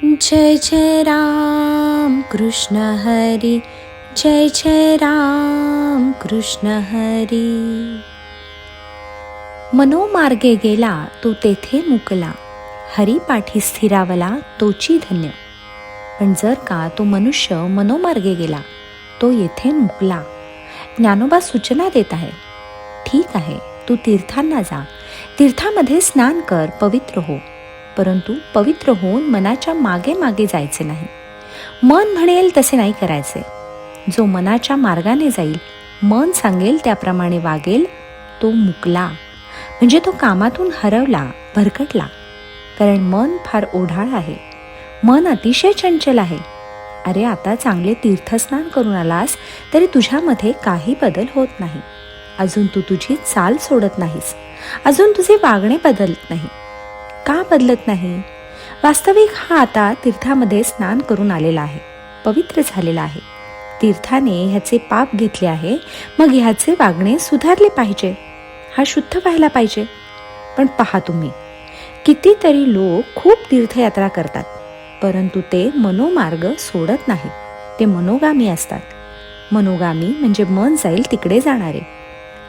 जय जय राम कृष्ण हरी, जय जय राम कृष्ण हरी. मनोमार्गे गेला तो तेथे मुकला, हरी पाठी स्थिरावला तोची धन्य. पण जर का तो मनुष्य मनोमार्गे गेला तो येथे मुकला. ज्ञानोबा सूचना देत आहे, ठीक आहे तू तीर्थांना जा, तीर्थामध्ये स्नान कर, पवित्र हो, परंतु पवित्र होऊन मनाच्या मागे मागे जायचे नाही. मन म्हणेल तसे नाही करायचे. जो मनाच्या मार्गाने जाईल, मन सांगेल त्याप्रमाणे वागेल, तो मुकला, म्हणजे तो कामातून हरवला, भरकटला. कारण मन फार ओढाळ आहे, मन अतिशय चंचल आहे. अरे आता चांगले तीर्थस्नान करून आलास तरी तुझ्यामध्ये काही बदल होत नाही. अजून तू तुझी चाल सोडत नाहीस, अजून तुझे वागणे बदलत नाही. का बदलत नाही? वास्तविक हा आता तीर्थामध्ये स्नान करून आलेला आहे, पवित्र झालेला आहे. तीर्थाने ह्याचे पाप घेतले आहे, मग ह्याचे वागणे सुधारले पाहिजे, हा शुद्ध व्हायला पाहिजे. पण पहा तुम्ही, कितीतरी लोक खूप तीर्थयात्रा करतात, परंतु ते मनोमार्ग सोडत नाहीत. ते मनोगामी असतात. मनोगामी म्हणजे मन जाईल तिकडे जाणारे.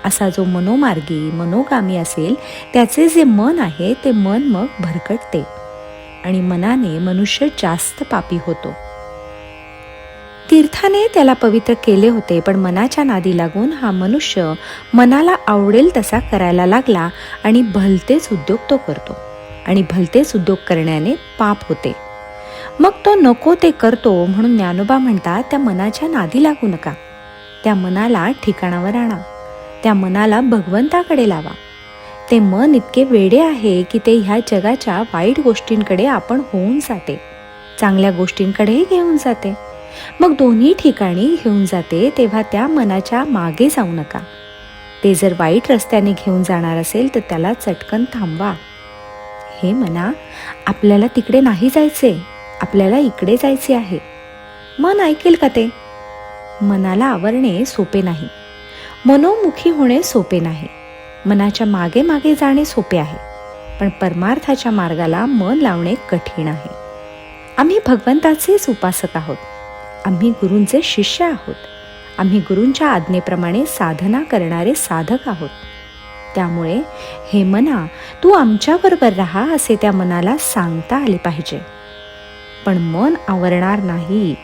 असा जो मनोमार्गी मनोगामी असेल त्याचे जे मन आहे ते मन मग भरकटते आणि मनाने मनुष्य जास्त पापी होतो. तीर्थाने त्याला पवित्र केले होते, पण मनाच्या नादी लागून हा मनुष्य मनाला आवडेल तसा करायला लागला आणि भलतेच उद्योग तो करतो. आणि भलतेच उद्योग करण्याने पाप होते. मग तो नको ते करतो. म्हणून ज्ञानोबा म्हणतात, त्या मनाच्या नादी लागू नका. त्या मनाला ठिकाणावर आणा, त्या मनाला भगवंताकडे लावा. ते मन इतके वेडे आहे की ते ह्या जगाच्या वाईट गोष्टींकडे आपण होऊन जाते, चांगल्या गोष्टींकडेही घेऊन जाते. मग दोन्ही ठिकाणी घेऊन जाते, तेव्हा त्या मनाच्या मागे जाऊ नका. ते जर वाईट रस्त्याने घेऊन जाणार असेल तर त्याला चटकन थांबवा. हे मना, आपल्याला तिकडे नाही जायचे, आपल्याला इकडे जायचे आहे. मन ऐकेल का ते? मनाला आवरणे सोपे नाही, मनोमुखी होणे सोपे नाही. मनाच्या मागे मागे जाणे सोपे आहे, पण परमार्थाच्या मार्गाला मन लावणे कठीण आहे. आम्ही भगवंताचेच उपासक आहोत, आम्ही गुरूंचे शिष्य आहोत, आम्ही गुरूंच्या आज्ञेप्रमाणे साधना करणारे साधक आहोत. त्यामुळे हे मना, तू आमच्याबरोबर राहा असे त्या मनाला सांगता आले पाहिजे. पण मन आवरणार नाही.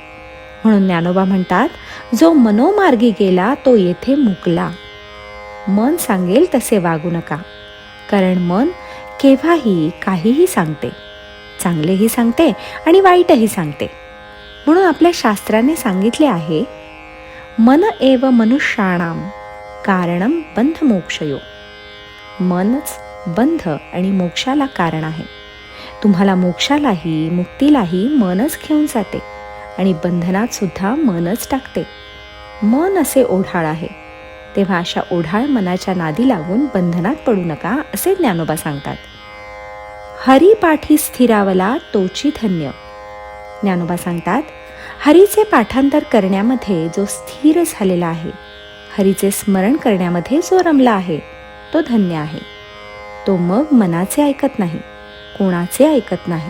म्हणून ज्ञानोबा म्हणतात, जो मनोमार्गी गेला तो येथे मुकला. मन सांगेल तसे वागू नका, कारण मन केव्हाही काहीही सांगते, चांगलेही सांगते आणि वाईटही सांगते. म्हणून आपल्या शास्त्राने सांगितले आहे, मन एव मनुष्याणाम कारणम बंध मोक्षयो. मनच बंध आणि मोक्षाला कारण आहे. तुम्हाला मोक्षालाही मुक्तीलाही मनच घेऊन जाते आणि बंधनात सुद्धा मनच टाकते. मन असे ओढाळ आहे, तेव्हा अशा ओढाळ मनाच्या नादी लागून बंधनात पडू नका असे ज्ञानोबा सांगतात. हरी पाठी स्थिरावला तोची धन्य. ज्ञानोबा सांगतात, हरीचे पाठांतर करण्यामध्ये जो स्थिर झालेला आहे, हरीचे स्मरण करण्यामध्ये जो रमला आहे, तो धन्य आहे. तो मग मनाचे ऐकत नाही, कोणाचे ऐकत नाही.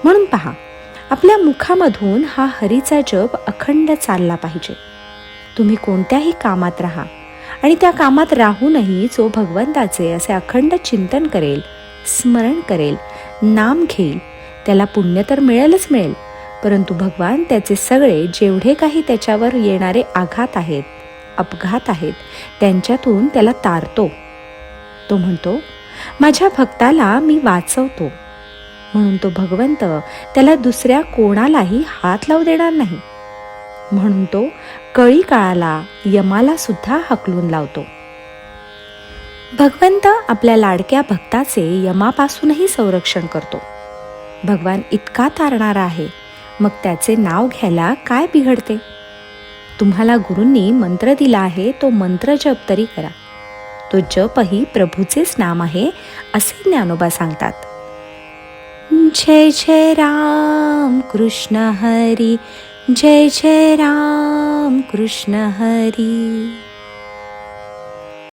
म्हणून पहा, आपल्या मुखामधून हा हरीचा जप अखंड चालला पाहिजे. तुम्ही कोणत्याही कामात राहा आणि त्या कामात राहूनही जो भगवंताचे असे अखंड चिंतन करेल, स्मरण करेल, नाम घेईल, त्याला पुण्य तर मिळेलच मिळेल, परंतु भगवान त्याचे सगळे जेवढे काही त्याच्यावर येणारे आघात आहेत, अपघात आहेत, त्यांच्यातून त्याला तारतो. तो म्हणतो, माझ्या भक्ताला मी वाचवतो. म्हणून तो भगवंत त्याला दुसऱ्या कोणालाही हात लावू देणार नाही. म्हणून तो कळी काळाला, यमाला सुद्धा हकलून लावतो. भगवंत आपल्या लाडक्या भक्ताचे यमापासूनही संरक्षण करतो. भगवान इतका तारणारा आहे, मग त्याचे नाव घ्यायला काय बिघडते? तुम्हाला गुरूंनी मंत्र दिला आहे, तो मंत्र जप तरी करा. तो जपही प्रभूचेच नाम आहे असे ज्ञानोबा सांगतात. जय जय राम कृष्ण हरी, जय जय राम कृष्ण हरी.